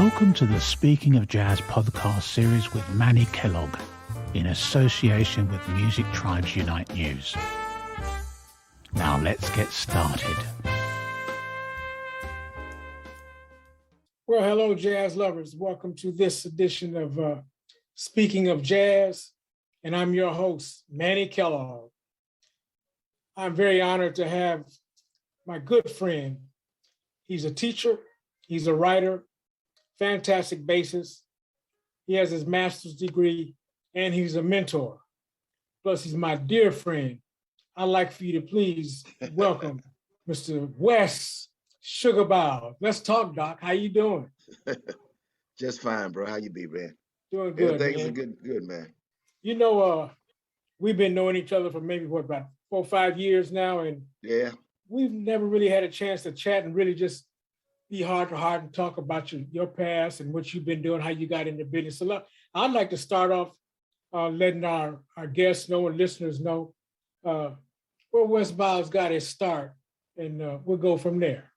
Welcome to the Speaking of Jazz podcast series with Manny Kellough in association with Music Tribes Unite News. Now let's get started. Well, hello, jazz lovers. Welcome to this edition of Speaking of Jazz, and I'm your host, Manny Kellough. I'm very honored to have my good friend. He's a teacher, he's a writer, fantastic bassist. He has his master's degree, and he's a mentor. Plus, he's my dear friend. I'd like for you to please welcome Mr. Wes Suga Biles. Let's talk, Doc. How you doing? Just fine, bro. How you be, man? Doing good, Everything's man. good, man. You know, we've been knowing each other for maybe, about 4 or 5 years now, and Yeah. we've never really had a chance to chat and really just be heart to heart and talk about your past and what you've been doing, how you got into business. So I'd like to start off letting our guests know and listeners know where Wes Biles got his start, and we'll go from there.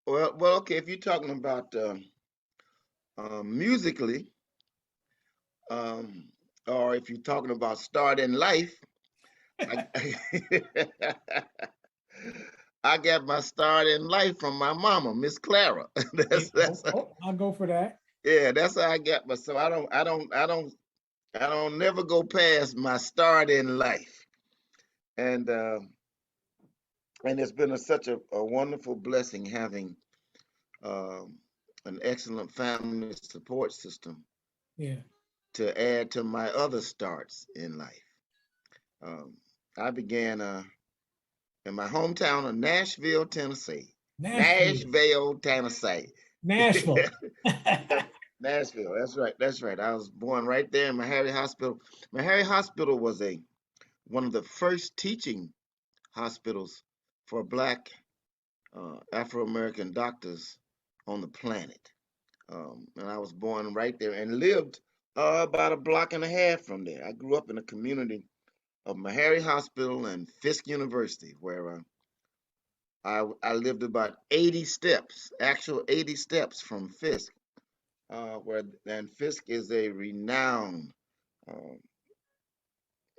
Well, okay. If you're talking about musically, or if you're talking about start in life, I, I got my start in life from my mama, Miss Clara. I'll go for that. Yeah, that's how I got my. So I don't never go past my start in life, and it's been such a wonderful blessing having an excellent family support system. Yeah. To add to my other starts in life. I began in my hometown of Nashville, Tennessee. Nashville, Tennessee. Nashville. Nashville. That's right. I was born right there in Meharry Hospital. Meharry Hospital was one of the first teaching hospitals for Black Afro-American doctors on the planet. And I was born right there and lived about a block and a half from there. I grew up in a community of Meharry Hospital and Fisk University, where I lived about 80 steps, actual 80 steps from Fisk, and Fisk is a renowned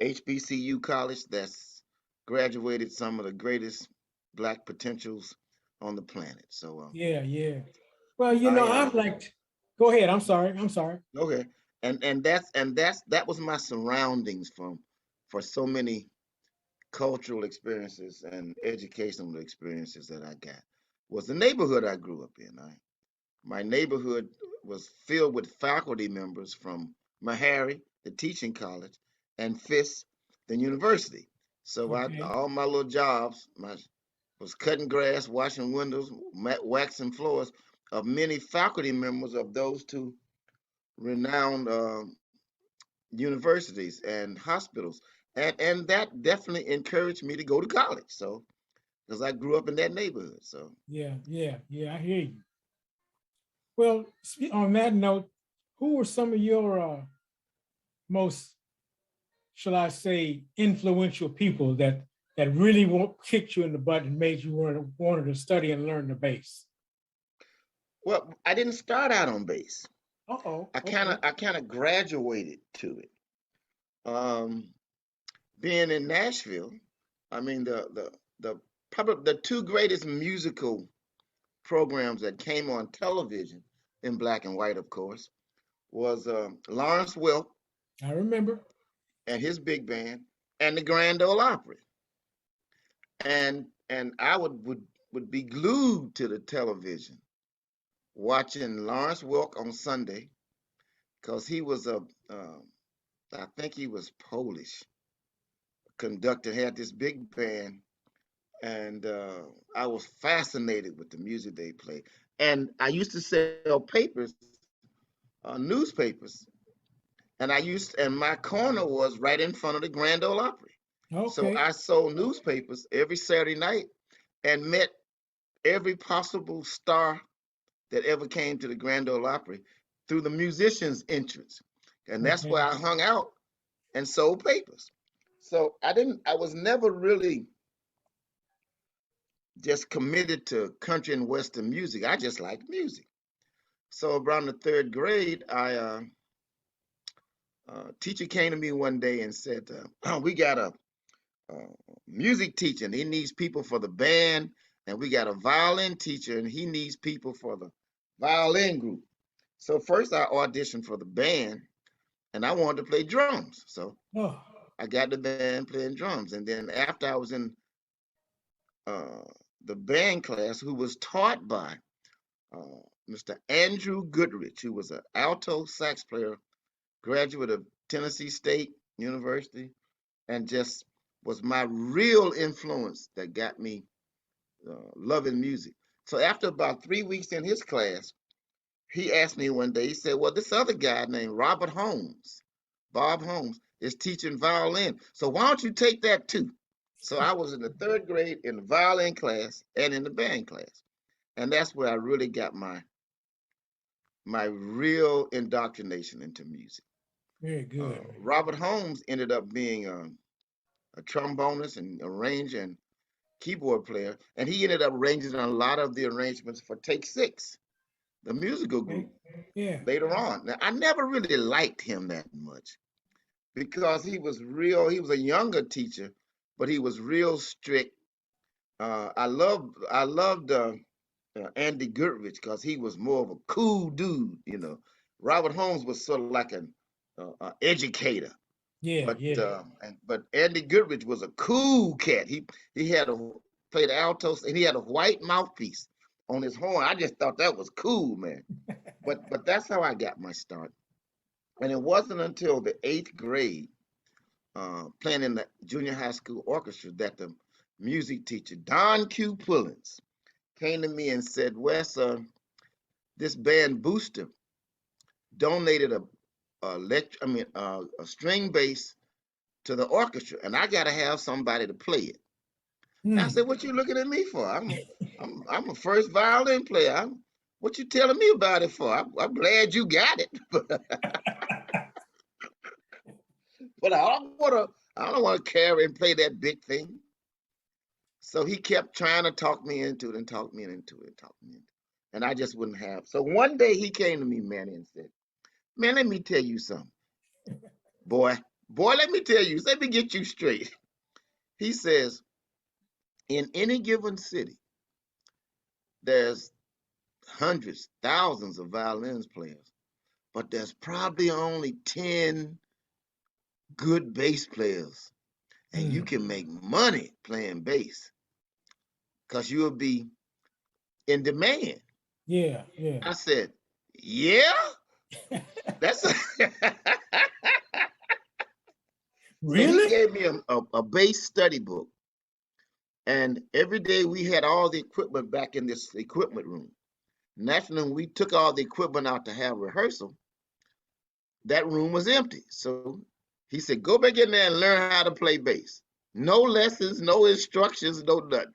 HBCU college that's graduated some of the greatest Black potentials on the planet. So yeah. Well, I'd like to go ahead. I'm sorry. Okay. That was my surroundings for so many cultural experiences and educational experiences that I got. Was the neighborhood I grew up in. My neighborhood was filled with faculty members from Meharry, the teaching college, and Fisk, the university. So Okay. all my little jobs was cutting grass, washing windows, waxing floors of many faculty members of those two renowned universities and hospitals, and that definitely encouraged me to go to college. So, because I grew up in that neighborhood. So Yeah, I hear you. Well, on that note, who were some of your most, shall I say, influential people that really kicked you in the butt and made you wanted to study and learn the bass? well, I didn't start out on bass. Uh-oh. I kind of graduated to it. Um, Being in Nashville, I mean probably the two greatest musical programs that came on television in black and white, of course, was Lawrence Welk I remember. and his big band and the Grand Ole Opry. And I would be glued to the television watching Lawrence Welk on Sunday because he was I think he was Polish conductor, had this big band, and I was fascinated with the music they played. And I used to sell papers, newspapers, and my corner was right in front of the Grand Ole Opry. Okay. So I sold newspapers every Saturday night and met every possible star that ever came to the Grand Ole Opry through the musicians' entrance. And that's Okay. where I hung out and sold papers. So I was never really just committed to country and western music. I just liked music. So around the third grade, teacher came to me one day and said, "We got a music teacher, and he needs people for the band, and we got a violin teacher, and he needs people for the violin group." So first I auditioned for the band, and I wanted to play drums. So Oh, I got the band playing drums, and then after I was in uh, the band class, who was taught by uh, Mr. Andrew Goodrich, who was an alto sax player, graduate of Tennessee State University, and just was my real influence that got me loving music. So after about 3 weeks in his class, he asked me one day, he said, "Well, this other guy named Robert Holmes, Bob Holmes, is teaching violin. So why don't you take that too?" So I was in the third grade in the violin class and in the band class. And that's where I really got my real indoctrination into music. very good. Robert Holmes ended up being a trombonist and arranger and keyboard player, and he ended up arranging a lot of the arrangements for Take Six, the musical Okay. group, Yeah. later on. Now, I never really liked him that much because he was a younger teacher, but he was real strict. I loved Andy Goodrich because he was more of a cool dude. Robert Holmes was sort of like an educator, Yeah. but Yeah. but Andy Goodrich was a cool cat. He had a played altos and he had a white mouthpiece on his horn. I just thought that was cool, man. But that's how I got my start. And it wasn't until the eighth grade, playing in the junior high school orchestra, that the music teacher Don Q. Pullins came to me and said, "Wes, this band Booster donated a string bass to the orchestra, and I got to have somebody to play it." And I Hmm. said, "What you looking at me for? I'm a first violin player. What you telling me about it for? I'm glad you got it, but I don't want to carry and play that big thing." So he kept trying to talk me into it and talk me into it and talk me into it, and I just wouldn't have. So one day he came to me, Manny, and said, "Man, let me tell you something, boy. Boy, let me tell you. Let me get you straight." He says, "In any given city, there's hundreds, thousands of violins players, but there's probably only 10 good bass players, and you Hmm. can make money playing bass because you'll be in demand." Yeah. Yeah. I said, "Yeah, that's a." So he Really? gave me a bass study book, and every day we had all the equipment back in this equipment room. Naturally, when we took all the equipment out to have rehearsal, that room was empty. So he said, "Go back in there and learn how to play bass. No lessons, no instructions, no nothing."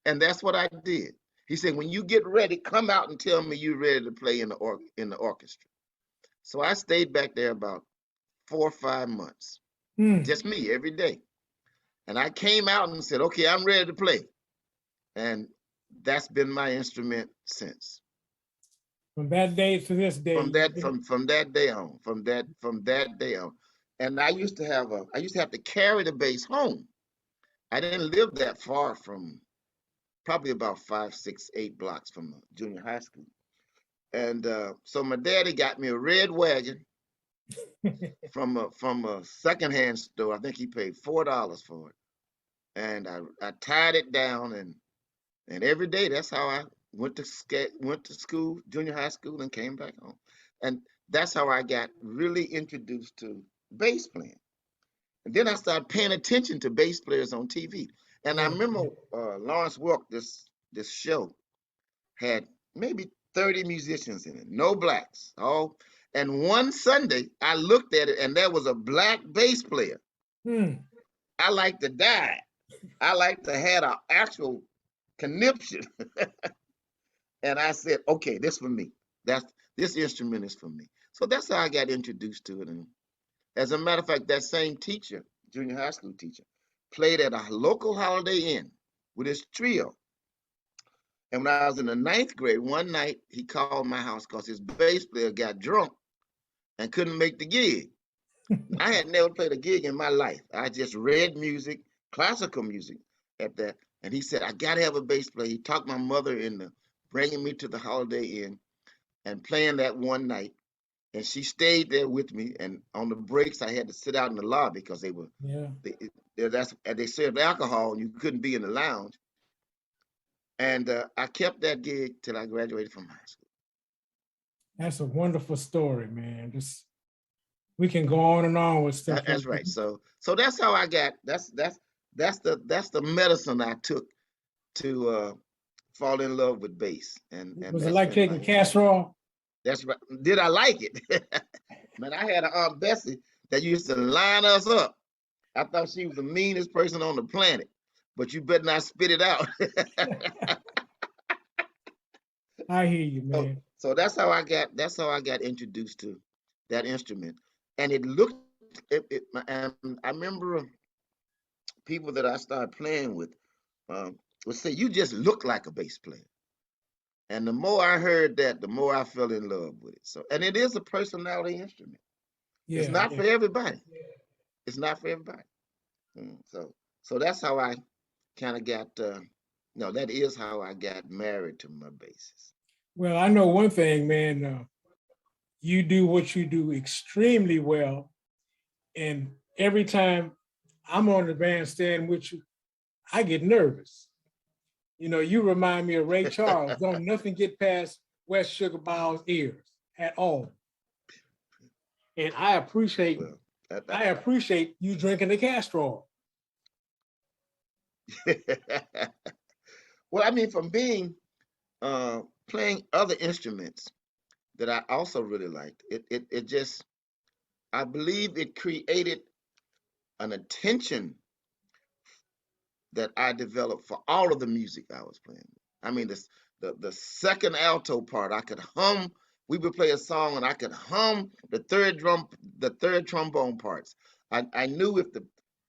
And that's what I did. He said, "When you get ready, come out and tell me you're ready to play in the orchestra." So I stayed back there about 4 or 5 months, Hmm. just me every day. And I came out and said, "Okay, I'm ready to play." And that's been my instrument since. From that day to this day, From you've that been. from that day on, from that day on. And I used to have to carry the bass home. I didn't live that far from, probably about 5, 6, 8 blocks from the junior high school. And so my daddy got me a red wagon from a secondhand store. I think he paid $4 for it. And I tied it down, and every day that's how I went to school, junior high school, and came back home. And that's how I got really introduced to bass playing. And then I started paying attention to bass players on TV. And I Yeah. remember Lawrence Welk, this show had maybe 30 musicians in it, no blacks. All. And one Sunday I looked at it and there was a black bass player. Hmm. I like to die. I like to have an actual conniption. And I said, "Okay, this for me. This instrument is for me." So that's how I got introduced to it. And as a matter of fact, that same teacher, junior high school teacher, played at a local Holiday Inn with his trio. And when I was in the 9th grade, one night he called my house because his bass player got drunk and couldn't make the gig. I had never played a gig in my life. I just read music, classical music at that. And he said, I got to have a bass player. He talked my mother into bringing me to the Holiday Inn and playing that one night. And she stayed there with me. And on the breaks, I had to sit out in the lobby because they served alcohol and you couldn't be in the lounge. And I kept that gig till I graduated from high school. That's a wonderful story, man. We can go on and on with stuff. That's right. So that's how I got. That's the medicine I took to fall in love with bass. And was it like taking casserole? That's right. Did I like it? Man, I had an Aunt Bessie that used to line us up. I thought she was the meanest person on the planet, but you better not spit it out. I hear you, man. So that's how I got introduced to that instrument. And it looked, and I remember people that I started playing with would say, you just look like a bass player. And the more I heard that, the more I fell in love with it. So, and it is a personality instrument. Yeah, it's not for everybody. Yeah. It's not for everybody. So that's how I kind of got, that is how I got married to my bassist. Well, I know one thing, man, you do what you do extremely well. And every time I'm on the bandstand with you, I get nervous. You know, you remind me of Ray Charles. Don't nothing get past Wes Suga Biles' ears at all. And I appreciate you drinking the castor oil. Well, I mean, from being playing other instruments that I also really liked, it just, I believe it created an attention that I developed for all of the music I was playing. I mean, the second alto part, I could hum. We would play a song and I could hum the third trombone parts. I knew if the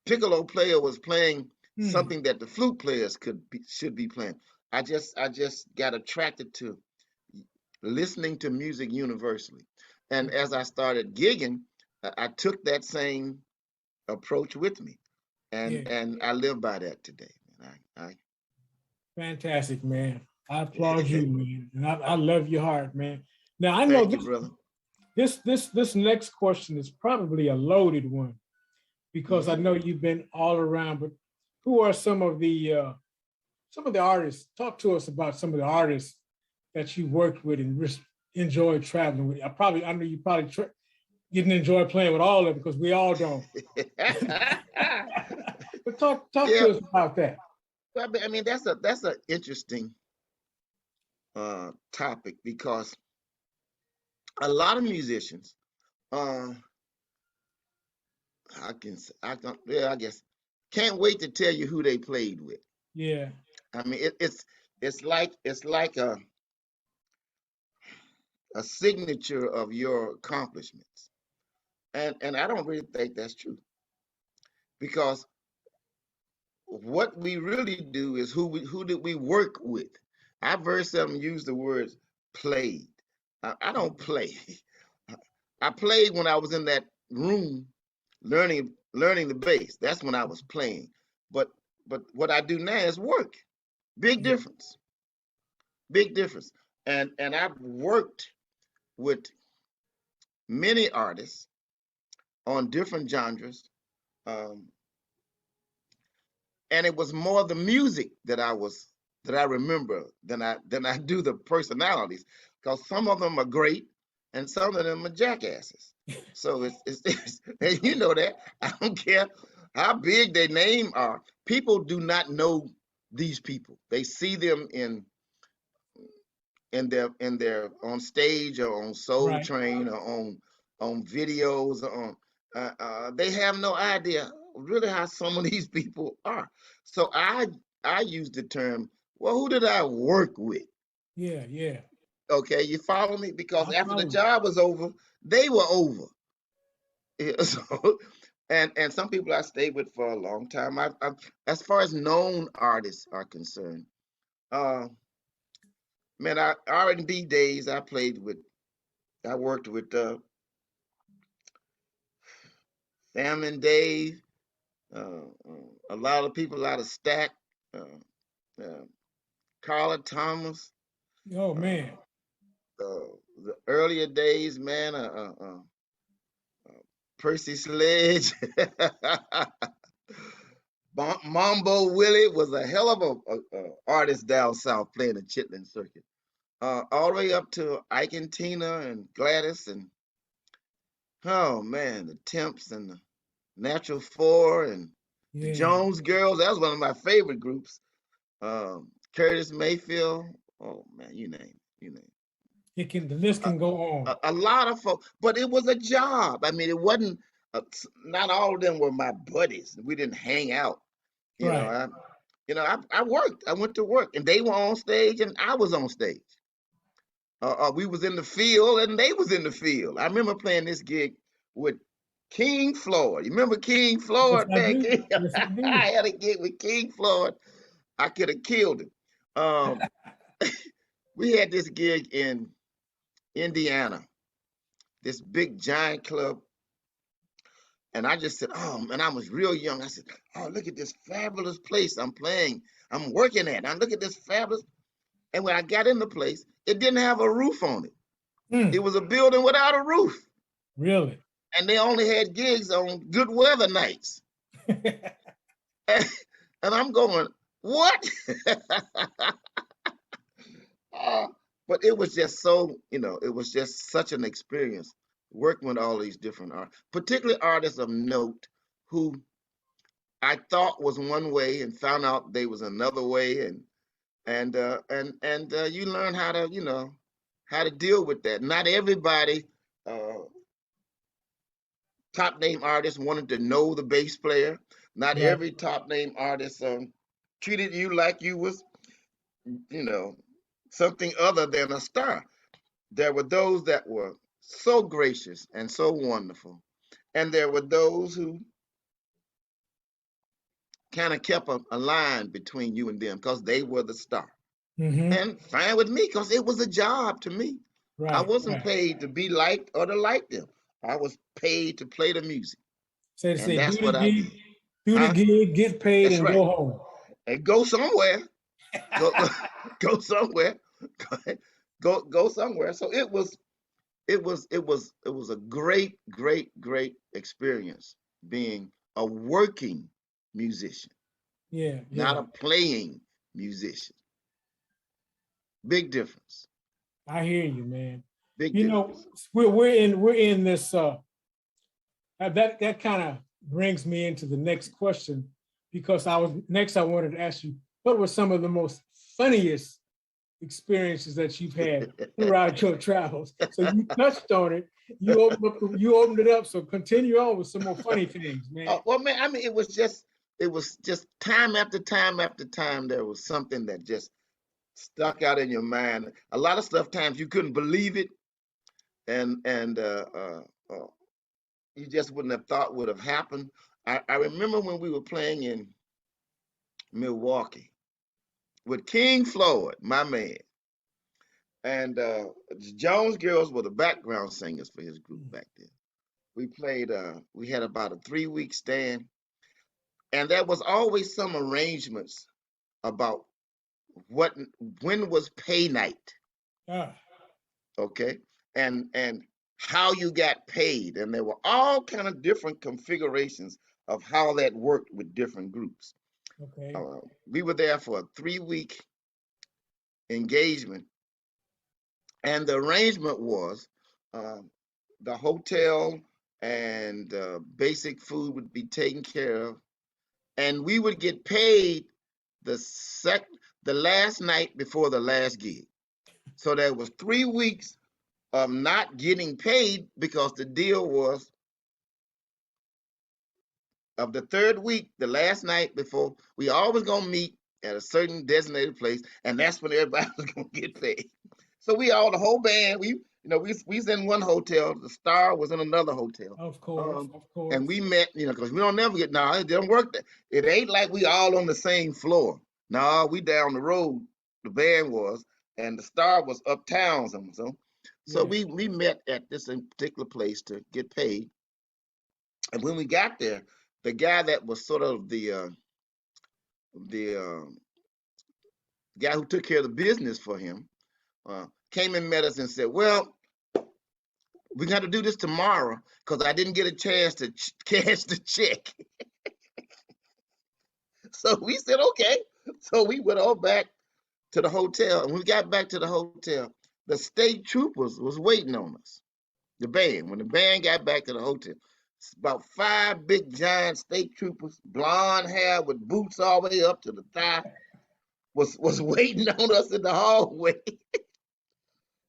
piccolo player was playing something that the flute players should be playing. I just got attracted to listening to music universally. And as I started gigging, I took that same approach with me. And I live by that today. Fantastic, man. I applaud you, man. And I love your heart, man. Now I know Thank you, brother. This next question is probably a loaded one because I know you've been all around, but who are some of the artists? Talk to us about some of the artists that you worked with and enjoyed traveling with. I know you probably didn't enjoy playing with all of them because we all don't. But talk to us about that. I mean, that's an interesting topic because a lot of musicians, I guess, can't wait to tell you who they played with. Yeah. I mean, it's like a signature of your accomplishments, and I don't really think that's true because what we really do is who did we work with. I very seldom use the words played. I don't play. I played when I was in that room learning the bass. That's when I was playing. But what I do now is work. Big difference. Big difference. And I've worked with many artists on different genres. And it was more the music that I remember than I do the personalities, because some of them are great and some of them are jackasses. So it's and you know that. I don't care how big their name are. People do not know these people. They see them in their on stage or on Soul Train or on videos or on they have no idea really how some of these people are. So I use the term, well, who did I work with? Yeah. Okay, you follow me? Because after the job was over, they were over. Yeah, so, and some people I stayed with for a long time. I as far as known artists are concerned, man, our R&B days, I worked with Sam and Dave, a lot of people out of Stack, uh, uh, Carla Thomas, Oh uh, man. the earlier days, man, Percy Sledge, Mambo Willie was a hell of a artist down south playing the Chitlin circuit. All the way up to Ike and Tina and Gladys and oh man, the Temps and the Natural Four and the Yeah. Jones Girls. That was one of my favorite groups. Curtis Mayfield. Oh man, you name it, you name The list it. can go on. A lot of folks, but it was a job. I mean, it wasn't. Not all of them were my buddies. We didn't hang out. You know, Right. I worked. I went to work, and they were on stage, and I was on stage. We was in the field, and they was in the field. I remember playing this gig with King Floyd. You remember King Yes, Floyd I back do. then? Yes, I do. I had a gig with King Floyd. I could have killed him. Um, we had this gig in Indiana, this big giant club. And I just said, oh, man, I was real young. I said, oh, look at this fabulous place I'm playing. I'm working at. Now look at this fabulous. And when I got in the place, it didn't have a roof on it. It was a building without a roof. Really? And they only had gigs on good weather nights. And I'm going, what? But it was just so, it was just such an experience working with all these different artists, particularly artists of note who I thought was one way and found out they was another way, and you learn how to, how to deal with that. Not everybody, top name artist wanted to know the bass player. Not Right. every top name artist treated you like you was, something other than a star. There were those that were so gracious and so wonderful, and there were those who kind of kept a line between you and them because they were the star. Mm-hmm. And fine with me because it was a job to me. Right. I wasn't right. paid to be liked or to like them. I was paid to play the music. So they And say, that's do what the I gig, did. do the Huh? gig, get paid, That's and right. go home. And go somewhere. Go somewhere. Go somewhere. So it was a great, great, great experience being a working musician, Yeah. not Yeah. a playing musician. Big difference. I hear you, man. Big You know, difference. we're in this that kind of brings me into the next question, because I wanted to ask you, what were some of the most funniest experiences that you've had throughout your travels? So you touched on it. You opened it up. So continue on with some more funny things, man. Well, man, I mean, it was just time after time after time. There was something that just stuck out in your mind. A lot of stuff, times you couldn't believe it, and you just wouldn't have thought would have happened. I remember when we were playing in Milwaukee with King Floyd, my man, and Jones Girls were the background singers for his group back then. We played. We had about a 3-week stand, and there was always some arrangements about when was pay night, Ah, okay, and how you got paid, and there were all kind of different configurations of how that worked with different groups. okay. We were there for a 3-week engagement, and the arrangement was uh, the hotel and basic food would be taken care of, and we would get paid the the last night before the last gig. So there was 3 weeks of not getting paid because the deal was of the third week, the last night before, we always gonna meet at a certain designated place, and that's when everybody was gonna get paid. So we all, the whole band, we was in one hotel, the star was in another hotel. Of course, of course. And we met, because we don't never get, no, it didn't work. It ain't like we all on the same floor. No, we down the road, the band was, and the Star was uptown. So Yeah. we met at this particular place to get paid. And when we got there, the guy that was sort of the guy who took care of the business for him came and met us and said, "Well, we got to do this tomorrow because I didn't get a chance to cash the check." So we said, "Okay." So we went all back to the hotel, and when we got back to the hotel, the state troopers was waiting on us. The band, when the band got back to the hotel, it's about 5 big giant state troopers, blonde hair with boots all the way up to the thigh, was waiting on us in the hallway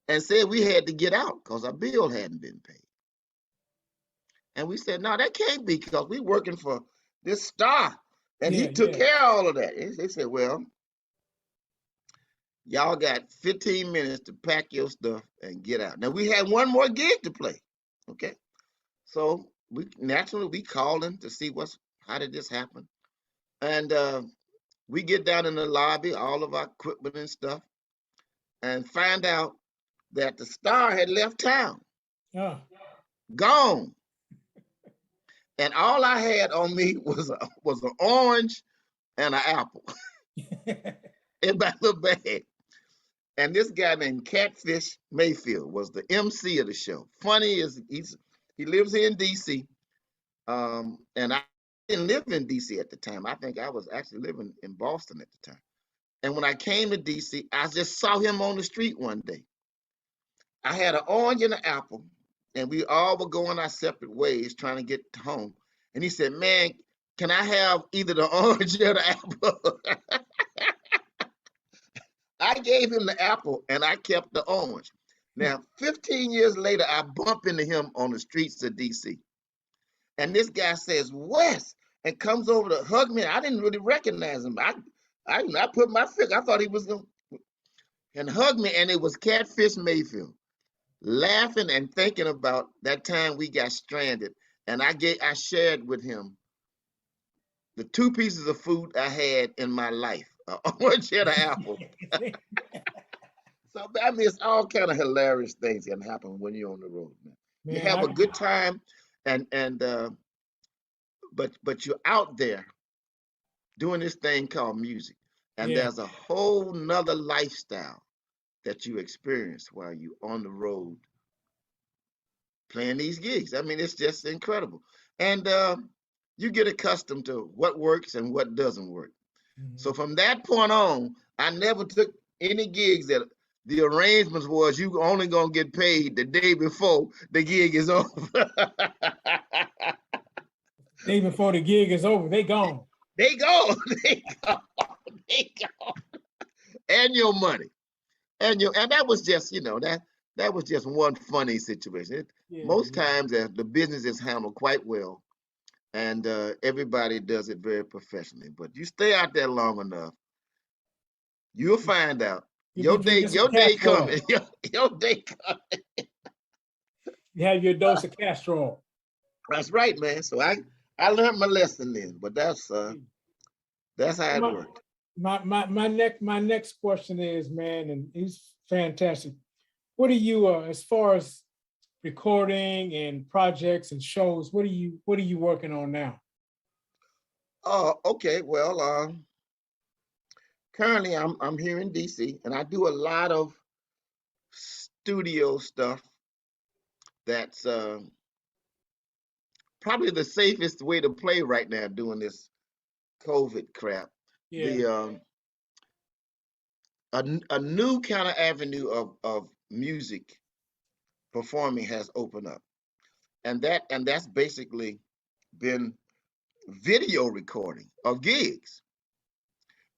and said we had to get out because our bill hadn't been paid. And we said, "No, that can't be because we working for this Star, and he Yeah. took Yeah. care of all of that." And they said, "Well, y'all got 15 minutes to pack your stuff and get out." Now we had one more gig to play. Okay. So we calling to see how did this happen. And we get down in the lobby, all of our equipment and stuff, and find out that the Star had left town, Oh. gone. And all I had on me was an orange and an apple in my little bag. And this guy named Catfish Mayfield was the MC of the show. Funny is he lives here in DC, and I didn't live in DC at the time. I think I was actually living in Boston at the time. And when I came to DC, I just saw him on the street one day. I had an orange and an apple, and we all were going our separate ways trying to get home. And he said, "Man, can I have either the orange or the apple?" I gave him the apple and I kept the orange. Now, 15 years later, I bump into him on the streets of DC. And this guy says, "Wes," and comes over to hug me. I didn't really recognize him. I put my finger, I thought he was going to, and hug me. And it was Catfish Mayfield laughing and thinking about that time we got stranded. And I shared with him the 2 pieces of food I had in my life, an orange and an apple. So I mean, it's all kind of hilarious things can happen when you're on the road, man. You Man, have a good time, and but you're out there doing this thing called music, and yeah. there's a whole nother lifestyle that you experience while you're on the road playing these gigs. I mean, it's just incredible, and you get accustomed to what works and what doesn't work. Mhm. So from that point on, I never took any gigs that the arrangements was you only gonna get paid the day before the gig is over. Day before the gig is over, they gone. They go, they go, they go, and your money, and that was just that was just one funny situation. Yeah. Most Yeah. times the business is handled quite well, and everybody does it very professionally. But you stay out there long enough, you'll find out You'll be drinking some your day Castrol. coming, your day coming. You have your dose of Castrol. That's right, man. So I learned my lesson then, but that's how it My, worked. my next question is, man, and he's fantastic. What are you as far as recording and projects and shows? What are you working on now? Oh, okay. Well, currently I'm here in DC, and I do a lot of studio stuff. That's probably the safest way to play right now doing this COVID crap. Yeah. The a new kind of avenue of music performing has opened up, and that's basically been video recording of gigs.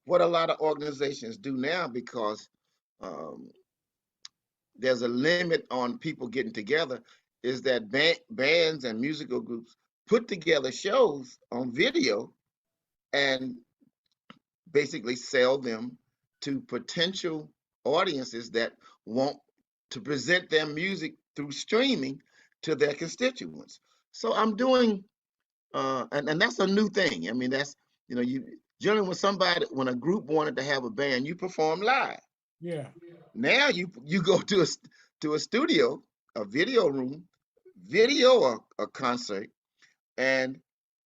What a lot of organizations do now, because um, there's a limit on people getting together, is that bands and musical groups put together shows on video and basically sell them to potential audiences that want to present their music through streaming to their constituents. So I'm doing, and that's a new thing. I mean, that's, you generally when a group wanted to have a band, you perform live. Yeah. Now you go to a studio, a video room, video a concert, and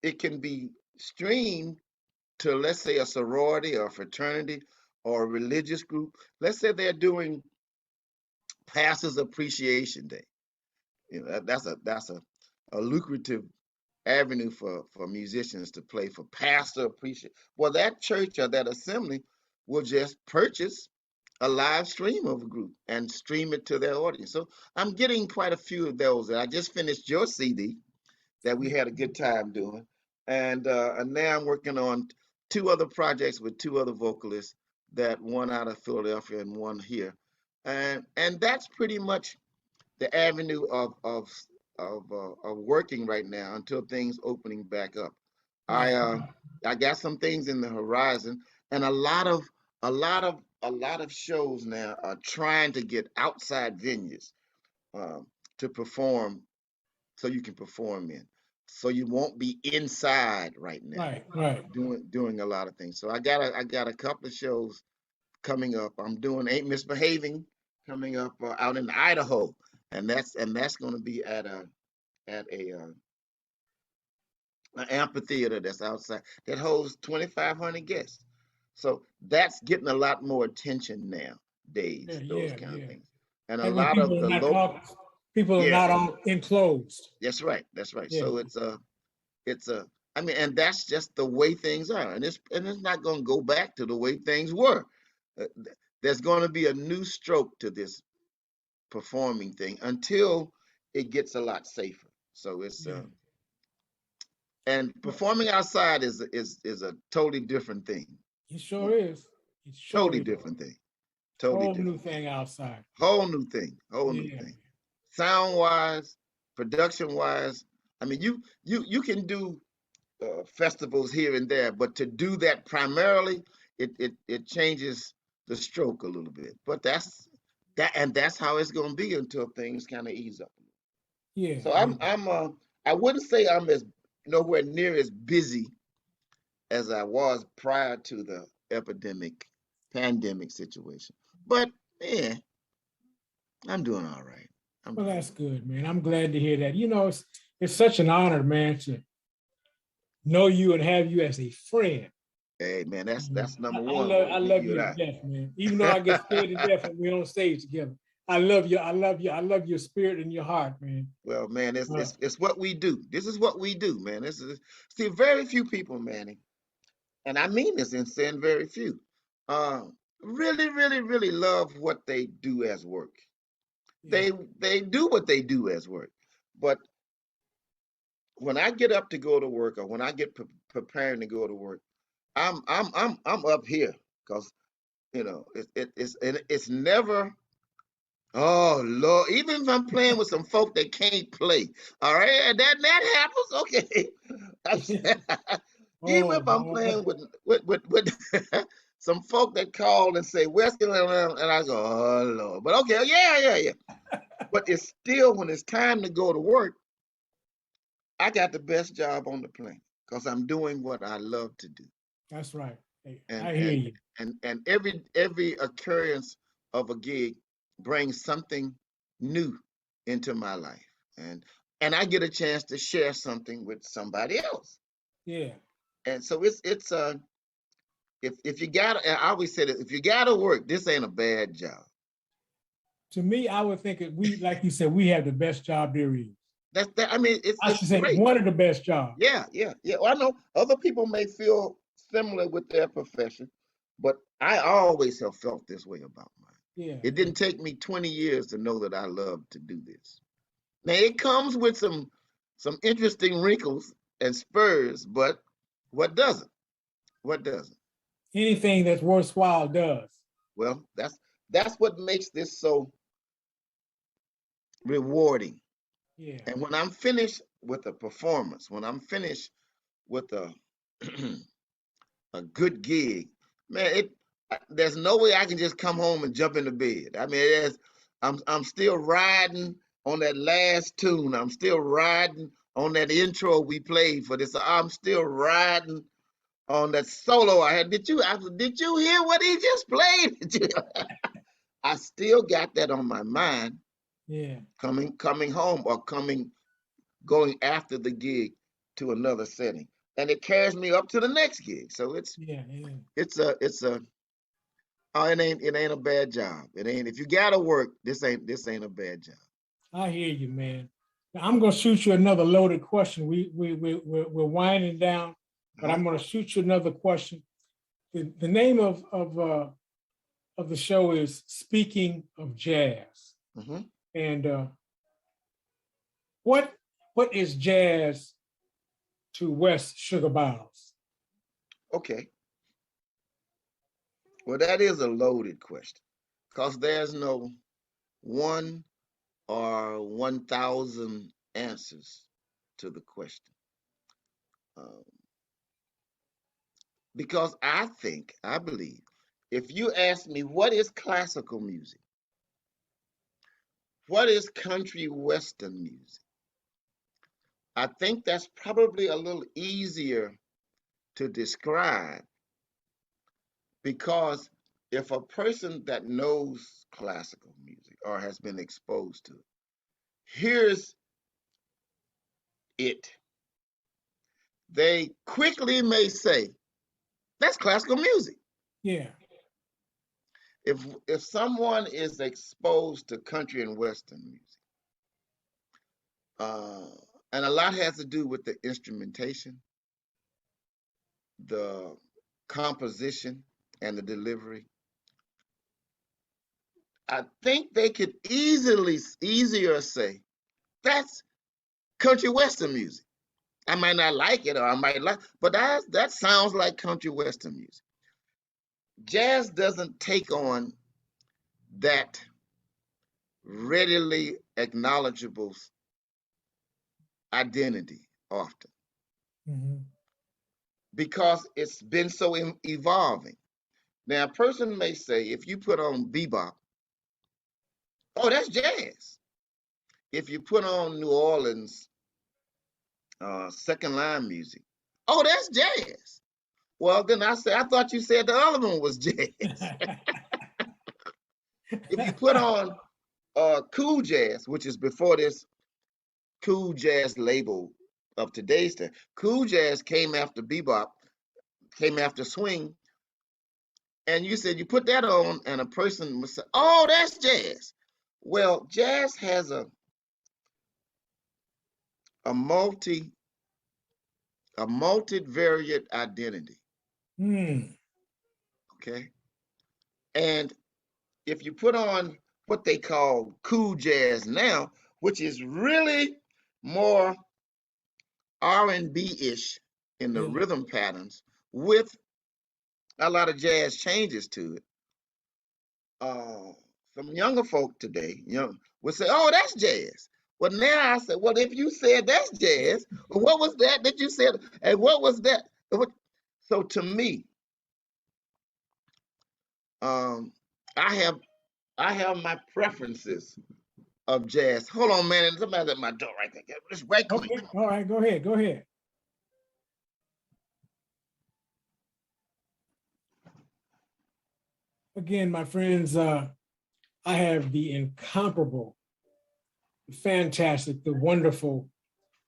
it can be streamed to, let's say, a sorority or a fraternity or a religious group. Let's say they're doing Pastors Appreciation Day. That's a lucrative avenue for musicians to play for pastor appreciation. Well, that church or that assembly will just purchase a live stream of a group and stream it to their audience. So I'm getting quite a few of those. I just finished your CD that we had a good time doing, and now I'm working on two other projects with two other vocalists, that one out of Philadelphia and one here, and that's pretty much the avenue of working right now until things opening back up. I Right. uh, I got some things in the horizon, and a lot of shows now are trying to get outside venues um, to perform, so you can perform in, so you won't be inside right now Right. Right. doing a lot of things. So I got a couple of shows coming up. I'm doing Ain't Misbehaving coming up out in Idaho, and that's going to be at a an amphitheater that's outside that holds 2,500 guests. So that's getting a lot more attention Yeah. nowadays, those Yeah. kind of Yeah. things. And a And when lot of the local, people are yeah, not all enclosed. that's right, that's right. Yeah. So it's a, I mean, and that's just the way things are, and it's not going to go back to the way things were. There's going to be a new stroke to this performing thing until it gets a lot safer. So it's Yeah. and Well, performing outside is a totally different thing. it sure is. It sure Totally is. different thing. Totally Whole new different thing. thing outside. Whole new thing. Whole new Yeah. thing. Sound wise, production wise. I mean, you can do festivals here and there, but to do that primarily, it changes the stroke a little bit. But that's how it's going to be until things kind of ease up. Yeah. So Yeah. I wouldn't say I'm as nowhere near as busy as I was prior to the pandemic situation. But yeah, I'm doing all right. I'm Well, doing that's all good, man. I'm glad to hear that. It's such an honor, man, to know you and have you as a friend. right. Hey man, that's number I one love with I with love you you and to I. death, man. Even though I get scared to death when we're on stage together. I love you. I love you. I love your spirit and your heart, man. Well, man, it's, Uh, it's it's what we do. This is what we do, man. This is see very few people, Manny, and I mean this in saying very few, uh, really, really, really love what they do as work. yeah, They do what they do as work, but when I get up to go to work, or when I get preparing to go to work, I'm up here because it's never. Oh Lord, even if I'm playing with some folk that can't play, all right, and that happens. Okay, even oh if I'm boy. playing with some folk that call and say West, and I go, oh Lord, but okay, yeah, yeah, yeah. But it's still when it's time to go to work, I got the best job on the planet because I'm doing what I love to do, That's right. Hey, and I hear and you. and every occurrence of a gig brings something new into my life, and I get a chance to share something with somebody else, Yeah. and so it's if you got I always said it, if you got to work, this ain't a bad job. To me, I would think that we, like you said, we have the best job there is. That's that. I mean, I it's should say great. one of the best jobs. Yeah, yeah, yeah. Well, I know other people may feel similar with their profession, but I always have felt this way about mine. Yeah. It didn't take me 20 years to know that I love to do this. Now it comes with some interesting wrinkles and spurs, but what doesn't? What doesn't? Anything that's worthwhile does. Well, that's what makes this so rewarding. Yeah. And when I'm finished with a performance, when I'm finished with a a good gig, man, there's no way I can just come home and jump into bed. I mean, I'm still riding on that last tune. I'm still riding on that intro we played for this. I'm still riding on that solo I had. Did you hear what he just played? I still got that on my mind Yeah. coming home or going after the gig to another setting. And it carries me up to the next gig. So Yeah. Yeah. it's a oh, it ain't a bad job. It ain't if you gotta work, this ain't a bad job. I hear you, man. Now, I'm gonna shoot you another loaded question. We're winding down, but Uh-huh. I'm gonna shoot you another question. The name of the show is Speaking of Jazz. Hmm. And what what is jazz to Wes Sugar Biles? Okay. Well, that is a loaded question because there's no one or 1,000 answers to the question. Um, because I believe, if you ask me what is classical music, what is country western music, I think that's probably a little easier to describe because if a person that knows classical music or has been exposed to it hears it, they quickly may say, that's classical music. Yeah. If someone is exposed to country and western music, uh, and a lot has to do with the instrumentation, the composition, and the delivery, I think they could easier say that's country western music. I might not like it, or I might like, but that sounds like country western music. Jazz doesn't take on that readily acknowledgeable identity often Mhm. because it's been so evolving. Now, a person may say, if you put on bebop, oh, that's jazz. If you put on New Orleans second line music, oh, that's jazz. Well, then I say, I thought you said the other one was jazz. If you put on cool jazz, which is before this cool jazz label of today's time, cool jazz came after bebop, came after swing, and you said you put that on, and a person would say, "Oh, that's jazz." Well, jazz has a multi a multivariate identity. Hmm. Okay, and if you put on what they call cool jazz now, which is really more R&B ish in the Yeah. rhythm patterns, with a lot of jazz changes to it. uh, some younger folk today, would say, "Oh, that's jazz." Well, now I say, "Well, if you said that's jazz, well, what was that you said, and what was that?" So to me, um, I have I have my preferences of jazz. Hold on, man, and somebody's at my door right there. Just right quick. Okay. All right. Go ahead. Go ahead. Again, my friends, I have the incomparable, fantastic, the wonderful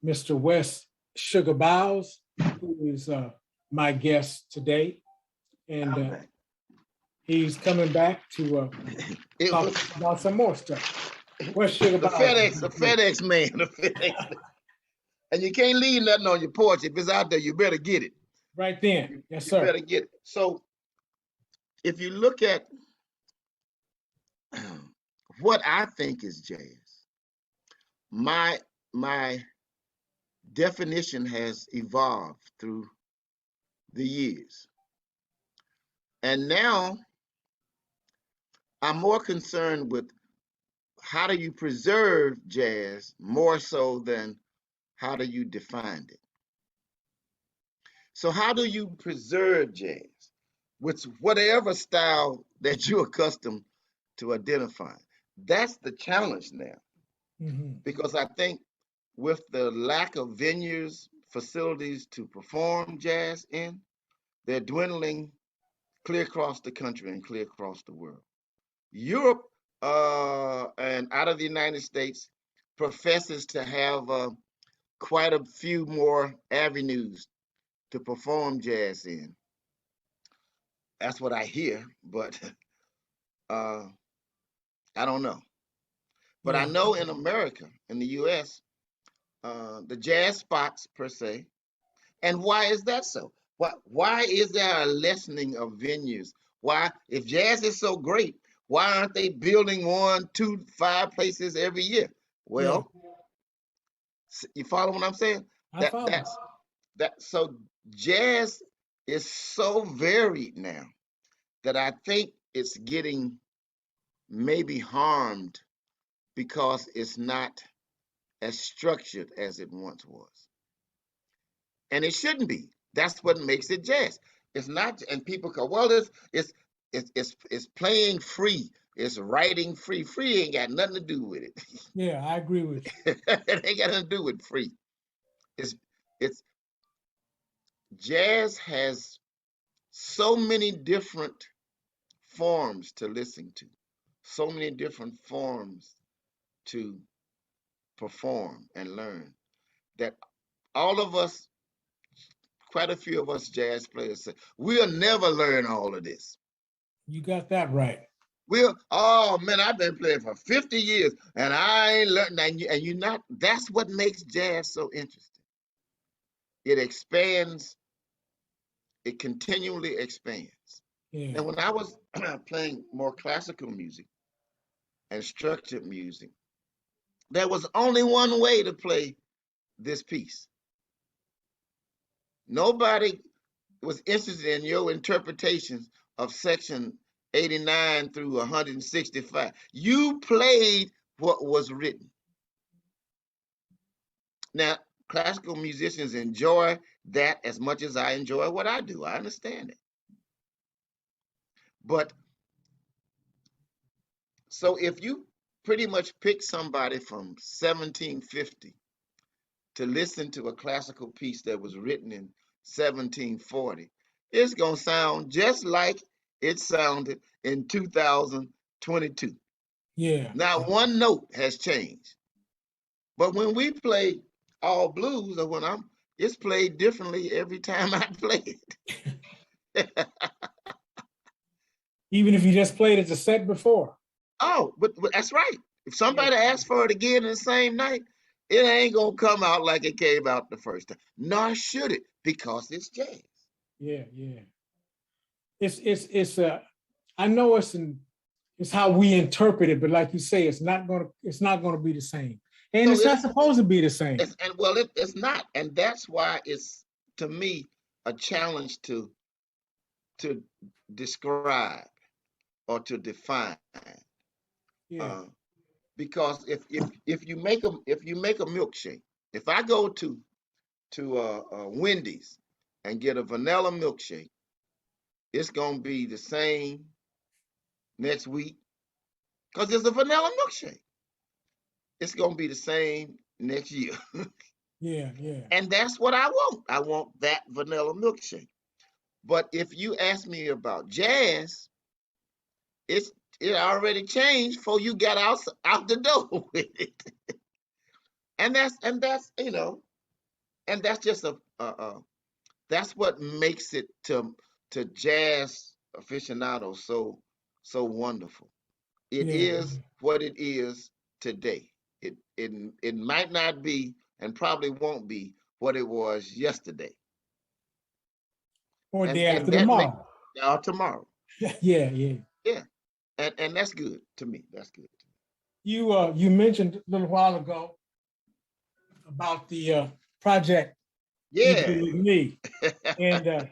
Mr. Wes Sugar Biles, who is my guest today. And he's coming back to It talk was about some more stuff. Wes Sugar the Biles. FedEx man, the FedEx man. And you can't leave nothing on your porch. If it's out there, you better get it. Right then. Yes, You sir. better get it. So if you look at what I think is jazz, my my definition has evolved through the years. And now I'm more concerned with how do you preserve jazz more so than how do you define it. So how do you preserve jazz? With whatever style that you're accustomed to identifying. That's the challenge now. Mhm. Because I think with the lack of venues, facilities to perform jazz in, they're dwindling clear across the country and clear across the world. Europe and out of the United States professes to have quite a few more avenues to perform jazz in. That's what I hear, but uh, I don't know. But I Yeah. know in America, in the U.S., the jazz spots per se. And why is that so? Why is there a lessening of venues? Why, if jazz is so great, why aren't they building 1, 2, 5 places every year? Yeah. Well, you follow what I'm saying? I That follow. that's that. So jazz is so varied now that I think it's getting maybe harmed because it's not as structured as it once was. And it shouldn't be. That's what makes it jazz. It's not, and people go, well, it's playing free. It's writing free. Free ain't got nothing to do with it. Yeah, I agree with you. It ain't got nothing to do with free. It's it's jazz has so many different forms to listen to, so many different forms to perform and learn that all of us, quite a few of us jazz players say, we'll never learn all of this. You got that right. Oh man, I've been playing for 50 years and I ain't learned, and you're not, that's what makes jazz so interesting. It expands, it continually expands. Yeah. Now, when I was playing more classical music and structured music, there was only one way to play this piece. Nobody was interested in your interpretations of section 89 through 165. You played what was written. Now, classical musicians enjoy that as much as I enjoy what I do. I understand it. But so if you pretty much pick somebody from 1750 to listen to a classical piece that was written in 1740, it's going to sound just like it sounded in 2022. Yeah. Not one note has changed. But when we play all blues, or it's played differently every time I play it. Even if you just played it the set before. Oh, but that's right. If somebody asks for it again in the same night, it ain't gonna come out like it came out the first time. Nor should it, because it's jazz. Yeah, yeah. It's I know it's how we interpret it, but like you say, it's not gonna be the same. And So it's not supposed to be the same. it's not, and that's why it's, to me, a challenge to describe or to define. Yeah. Because if you make a milkshake, if I go to Wendy's and get a vanilla milkshake, it's gonna be the same next week because it's a vanilla milkshake. It's gonna be the same next year. Yeah, yeah. And that's what I want. I want that vanilla milkshake. But if you ask me about jazz, it already changed before you got out the door with it. And that's and that's just that's what makes it to jazz aficionados so wonderful. It Yeah. is what it is today. It might not be and probably won't be what it was yesterday. Or day And after that makes tomorrow. tomorrow. Yeah, yeah. Yeah. And that's good to me. That's good. You mentioned a little while ago about the project you did Yeah. with me. And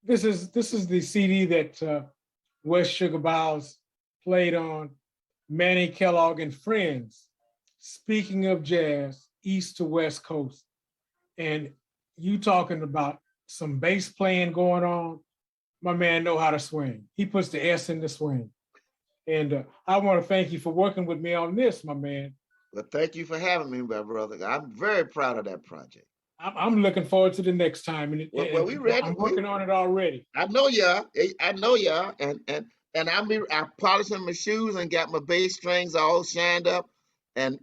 this is the CD that Wes Suga Biles played on Manny Kellough and Friends. Speaking of jazz, East to West Coast, and you talking about some bass playing going on. My man know how to swing. He puts the S in the swing. And I want to thank you for working with me on this, my man. Well, thank you for having me, my brother. I'm very proud of that project. I'm looking forward to the next time, Well, we ready. I'm working on it already. I know y'all. I know y'all, and And I polishing my shoes and got my bass strings all shined up and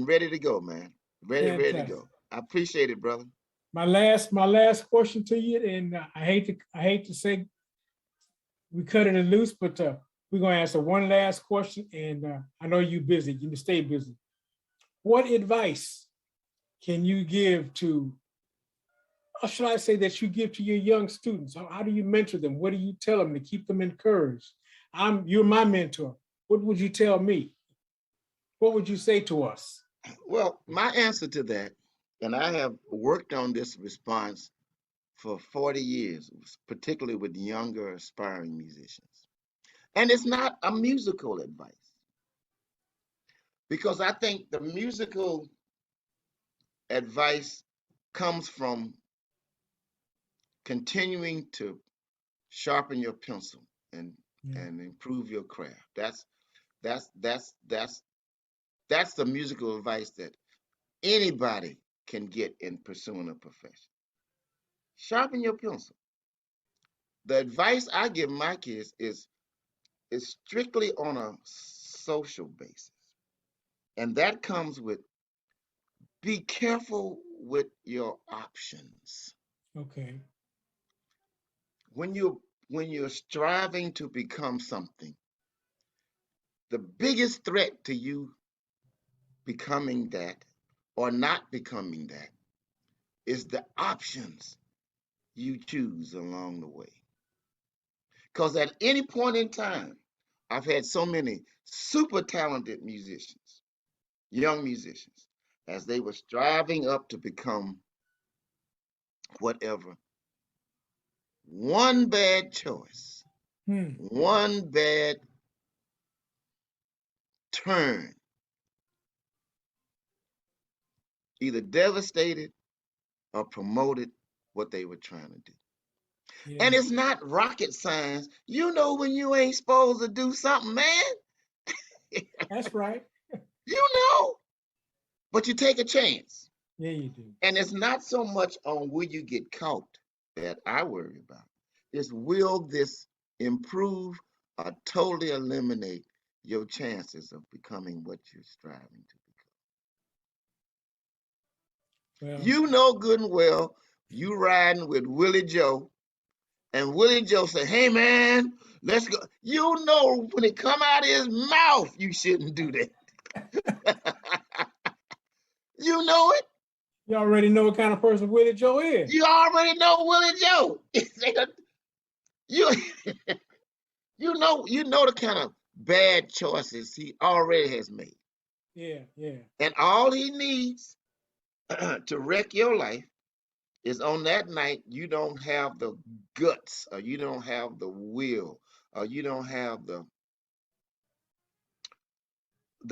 ready to go, man. Ready to Fantastic. go. I appreciate it, brother. My last question to you, and I hate to say we cut it loose, but we're gonna answer one last question, and I know you're busy. You can stay busy. What advice can you give to, or should I say that you give to your young students? How do you mentor them? What do you tell them to keep them encouraged? You're my mentor. What would you tell me? What would you say to us? Well, my answer to that, and I have worked on this response for 40 years, particularly with younger aspiring musicians. And it's not a musical advice, because I think the musical advice comes from continuing to sharpen your pencil and Yeah. and improve your craft. That's that's that's that's the musical advice that anybody can get in pursuing a profession. Sharpen your pencil. The advice I give my kids is strictly on a social basis. And that comes with be careful with your options. Okay. When you're striving to become something, the biggest threat to you becoming that or not becoming that is the options you choose along the way. Because at any point in time, I've had so many super talented musicians, young musicians, as they were striving up to become whatever. One bad choice, one bad turn, either devastated or promoted what they were trying to do. Yeah. And it's not rocket science. You know when you ain't supposed to do something, man. That's right. You know, but you take a chance. Yeah, you do. And it's not so much on will you get caught that I worry about. It's will this improve or totally eliminate your chances of becoming what you're striving to become. Well, You know good and well, you riding with Willie Joe, and Willie Joe say, hey man, let's go. You know when it come out of his mouth, you shouldn't do that. You know it. you already know what kind of person Willie Joe is. You already know Willie Joe. you you know the kind of bad choices he already has made. Yeah, yeah. And all he needs to wreck your life is on that night you don't have the guts, or you don't have the will, or you don't have the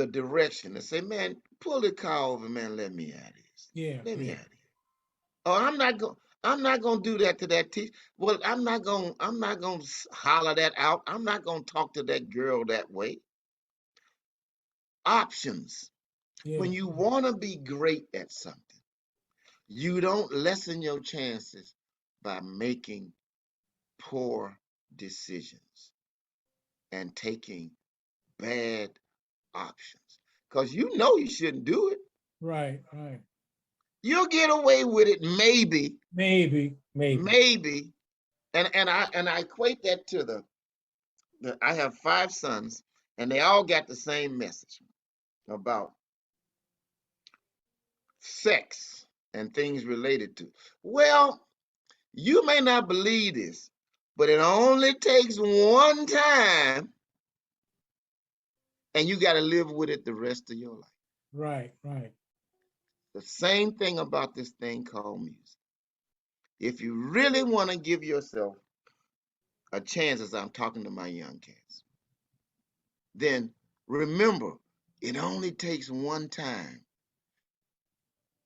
direction to say, man, pull the car over, man, let me out of this. Yeah, Let me yeah. out of here. Oh, I'm not gonna do that to that teacher. Well, I'm not gonna holler that out. I'm not gonna talk to that girl that way. Options. Yeah. When you want to be great at something, you don't lessen your chances by making poor decisions and taking bad options. Because you know you shouldn't do it. Right, right. You'll get away with it, maybe. Maybe. And I equate that to I have 5 sons, and they all got the same message about sex and things related to. Well, you may not believe this, but it only takes one time, and you got to live with it the rest of your life. Right, right. The same thing about this thing called music. If you really want to give yourself a chance, as I'm talking to my young cats, then remember, it only takes one time,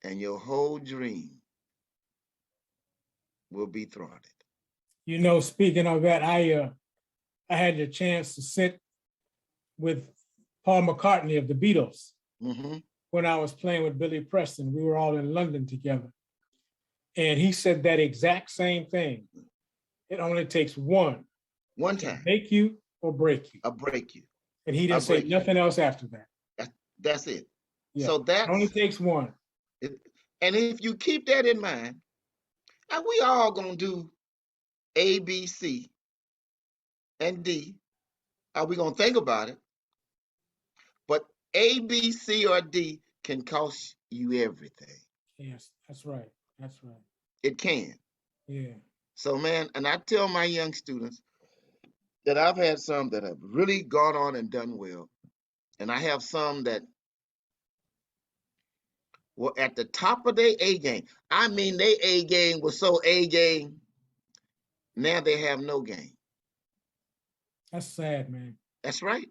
and your whole dream will be thwarted. You know, speaking of that, I had the chance to sit with Paul McCartney of the Beatles when I was playing with Billy Preston. We were all in London together. And he said that exact same thing. It only takes one time. make you or break you. or break you. And he didn't say nothing else after that. That's it. Yeah. So it only takes one. And if you keep that in mind, and we all gonna do A, B, C, and D. Are we gonna think about it? But A, B, C, or D can cost you everything. Yes, that's right. That's right. It can. Yeah. So, man, and I tell my young students that I've had some that have really gone on and done well. And I have some that were at the top of their A game. I mean, their A game was so A game, now they have no game. That's sad, man. That's right.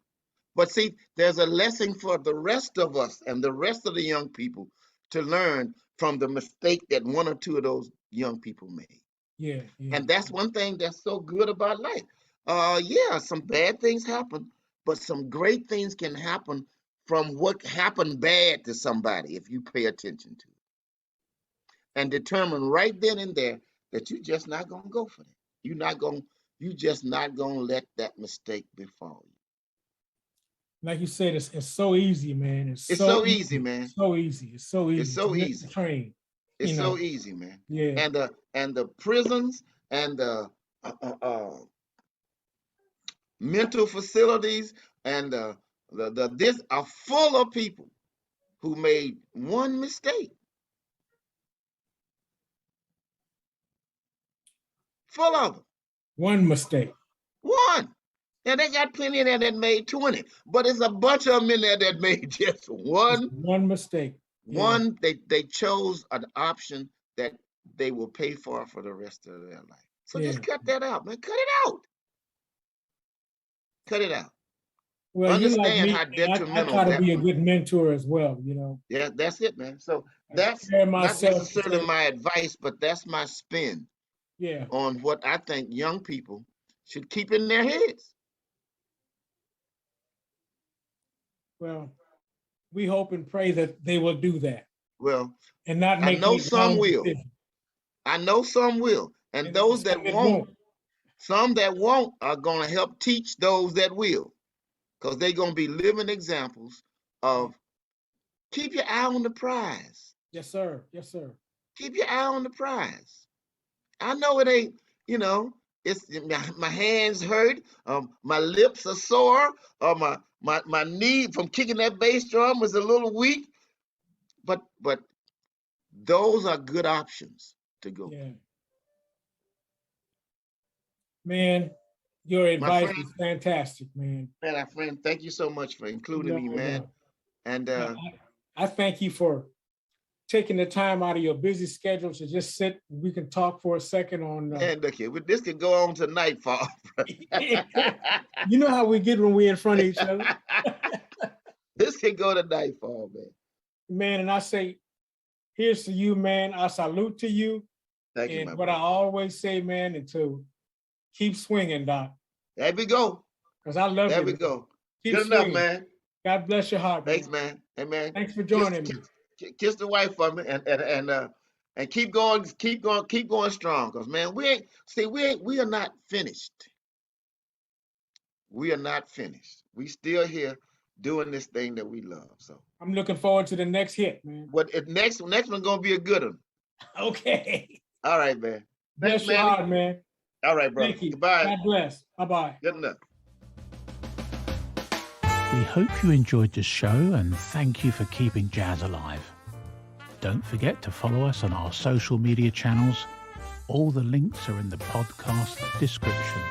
But see, there's a lesson for the rest of us and the rest of the young people to learn from the mistake that one or two of those young people made. Yeah. And that's one thing that's so good about life. Yeah, some bad things happen, but some great things can happen from what happened bad to somebody if you pay attention to it. And determine right then and there that you're just not gonna go for that. You're just not gonna let that mistake befall you. Like you said, it's so easy, man. It's so easy, man. It's so easy. It's so easy. It's so to easy. Train. It's so easy, man. Yeah. And the prisons and the mental facilities and this are full of people who made one mistake. Full of them. One mistake. One. Now they got plenty of that made 20, but it's a bunch of them in there that made just one mistake. One, they chose an option that they will pay for the rest of their life. So just cut that out, man. Cut it out. Cut it out. Well, understand how detrimental I try to be a good mentor as well, Yeah, that's it, man. So that's not necessarily my advice, but that's my spin on what I think young people should keep in their heads. Well, we hope and pray that they will do that. Well, and not make I know some will. I know some will. And those that won't, some that won't are going to help teach those that will. Because they're going to be living examples of keep your eye on the prize. Yes, sir. Yes, sir. Keep your eye on the prize. I know it ain't, it's my hands hurt, my lips are sore, or my knee from kicking that bass drum was a little weak, but those are good options to go. Yeah. Man, your advice is fantastic, man. Man, my friend, thank you so much for including me, man. And I thank you for taking the time out of your busy schedule to just sit. We can talk for a second on. Man, look here, this can go on to nightfall. You know how we get when we're in front of each other. This can go to nightfall, man. Man, and I say, here's to you, man. I salute to you. Thank you, my what brother. I always say, man, and to keep swinging, Doc. There we go. Because I love you. There we go. Keep Good swinging. enough, man. God bless your heart. Thanks, man. Hey, man. Thanks for joining me. Kiss the wife for me, and keep going strong. Cause man, we are not finished. We are not finished. We still here doing this thing that we love. So I'm looking forward to the next hit, man. Next one gonna be a good one. Okay. All right, man. Bless your heart, man. All right, bro. Thank you. Goodbye. God bless. Bye-bye. Good enough. We hope you enjoyed the show and thank you for keeping jazz alive. Don't forget to follow us on our social media channels. All the links are in the podcast description.